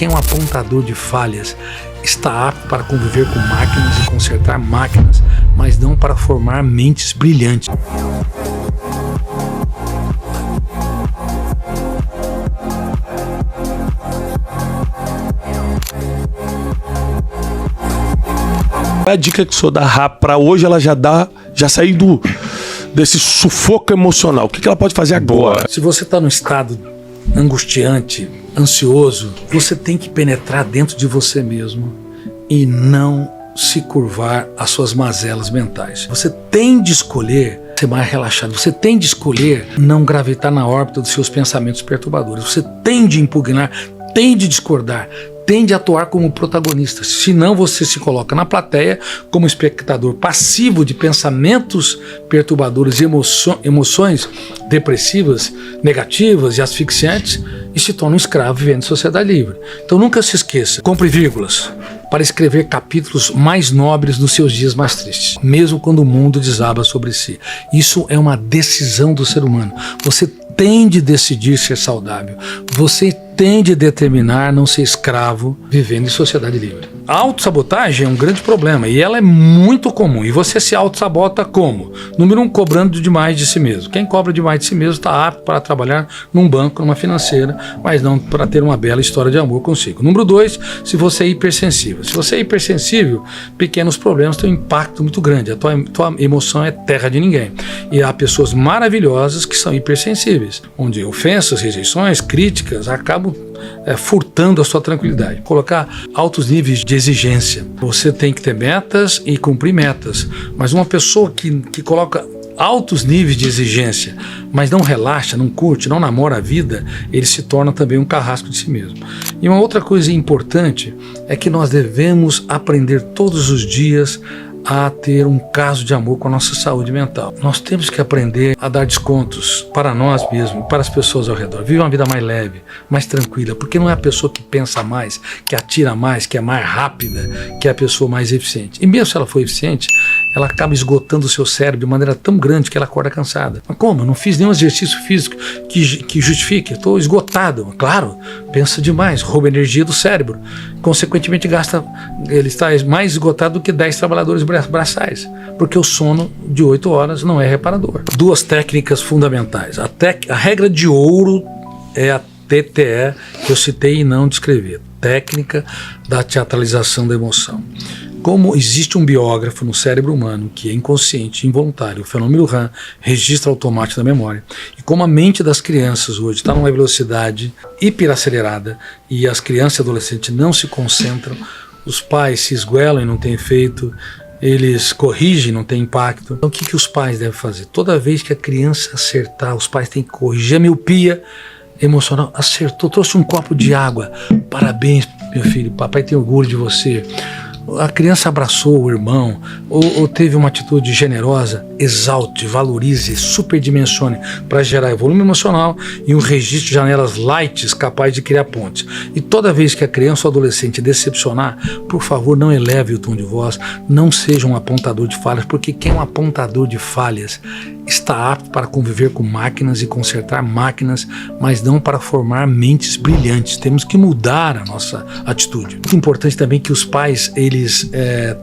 quem é um apontador de falhas está apto para conviver com máquinas e consertar máquinas, mas não para formar mentes brilhantes. A dica que o senhor dá para hoje, ela já saiu desse sufoco emocional. O que ela pode fazer agora? Se você está num estado angustiante, ansioso, você tem que penetrar dentro de você mesmo e não se curvar às suas mazelas mentais. Você tem de escolher ser mais relaxado, você tem de escolher não gravitar na órbita dos seus pensamentos perturbadores, você tem de impugnar, tem de discordar, tem de atuar como protagonista, senão você se coloca na plateia como espectador passivo de pensamentos perturbadores e emoções depressivas, negativas e asfixiantes e se torna um escravo vivendo em sociedade livre. Então nunca se esqueça, compre vírgulas para escrever capítulos mais nobres dos seus dias mais tristes, mesmo quando o mundo desaba sobre si. Isso é uma decisão do ser humano. Você tem de decidir ser saudável. Você tem de determinar não ser escravo vivendo em sociedade livre. A autossabotagem é um grande problema e ela é muito comum. E você se autossabota como? Número 1, cobrando demais de si mesmo. Quem cobra demais de si mesmo está apto para trabalhar num banco, numa financeira, mas não para ter uma bela história de amor consigo. Número 2, se você é hipersensível. Se você é hipersensível, pequenos problemas têm um impacto muito grande. A tua emoção é terra de ninguém. E há pessoas maravilhosas que são hipersensíveis, onde ofensas, rejeições, críticas acabam furtando a sua tranquilidade. Colocar altos níveis de exigência. Você tem que ter metas e cumprir metas. Mas uma pessoa que coloca altos níveis de exigência, mas não relaxa, não curte, não namora a vida, ele se torna também um carrasco de si mesmo. E uma outra coisa importante é que nós devemos aprender todos os dias a ter um caso de amor com a nossa saúde mental. Nós temos que aprender a dar descontos para nós mesmos, para as pessoas ao redor. Viver uma vida mais leve, mais tranquila, porque não é a pessoa que pensa mais, que atira mais, que é mais rápida, que é a pessoa mais eficiente. E mesmo se ela for eficiente, ela acaba esgotando o seu cérebro de maneira tão grande que ela acorda cansada. Mas como? Eu não fiz nenhum exercício físico que justifique. Estou esgotado. Claro, pensa demais, rouba energia do cérebro. Consequentemente, ele está mais esgotado do que 10 trabalhadores braçais, porque o sono de 8 horas não é reparador. 2 técnicas fundamentais. A regra de ouro é a TTE, que eu citei e não descrevi. Técnica da teatralização da emoção. Como existe um biógrafo no cérebro humano que é inconsciente, involuntário, o fenômeno RAM, registro automático da memória, e como a mente das crianças hoje está numa velocidade hiperacelerada e as crianças e adolescentes não se concentram, os pais se esguelam e não têm efeito, eles corrigem, não tem impacto. Então o que os pais devem fazer? Toda vez que a criança acertar, os pais têm que corrigir a miopia emocional. Acertou, trouxe um copo de água. Parabéns, meu filho, papai tem orgulho de você. A criança abraçou o irmão ou teve uma atitude generosa, exalte, valorize, superdimensione para gerar volume emocional e um registro de janelas light capaz de criar pontes. E toda vez que a criança ou adolescente decepcionar, por favor, não eleve o tom de voz, não seja um apontador de falhas, porque quem é um apontador de falhas está apto para conviver com máquinas e consertar máquinas, mas não para formar mentes brilhantes. Temos que mudar a nossa atitude. É importante também que os pais eles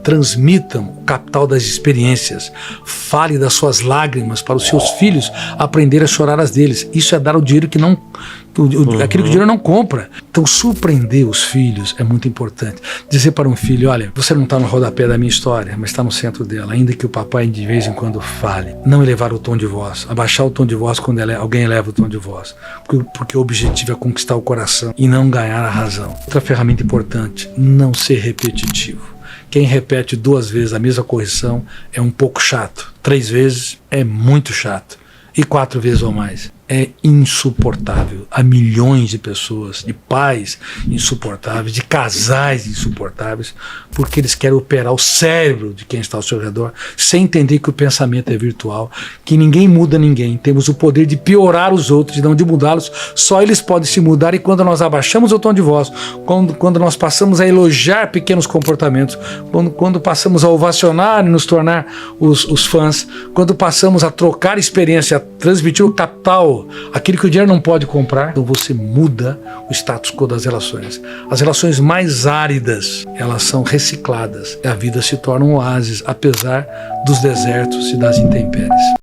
transmitam o capital das experiências. Fale das suas lágrimas para os seus filhos aprender a chorar as deles. Isso é dar o dinheiro que não... aquilo que o dinheiro não compra. Então surpreender os filhos é muito importante. Dizer para um filho, olha, você não está no rodapé da minha história, mas está no centro dela, ainda que o papai de vez em quando fale. Não elevar o tom de voz, abaixar o tom de voz quando alguém eleva o tom de voz, porque o objetivo é conquistar o coração e não ganhar a razão. Outra ferramenta importante, não ser repetitivo. Quem repete 2 vezes a mesma correção é um pouco chato. 3 vezes é muito chato. E 4 vezes ou mais é insuportável. Há milhões de pessoas, de pais insuportáveis, de casais insuportáveis, porque eles querem operar o cérebro de quem está ao seu redor, sem entender que o pensamento é virtual, que ninguém muda ninguém. Temos o poder de piorar os outros, não de mudá-los. Só eles podem se mudar, e quando nós abaixamos o tom de voz, quando nós passamos a elogiar pequenos comportamentos, quando passamos a ovacionar e nos tornar os fãs, quando passamos a trocar experiência, a transmitir o capital acabou. Aquilo que o dinheiro não pode comprar, então você muda o status quo das relações. As relações mais áridas, elas são recicladas. E a vida se torna um oásis, apesar dos desertos e das intempéries.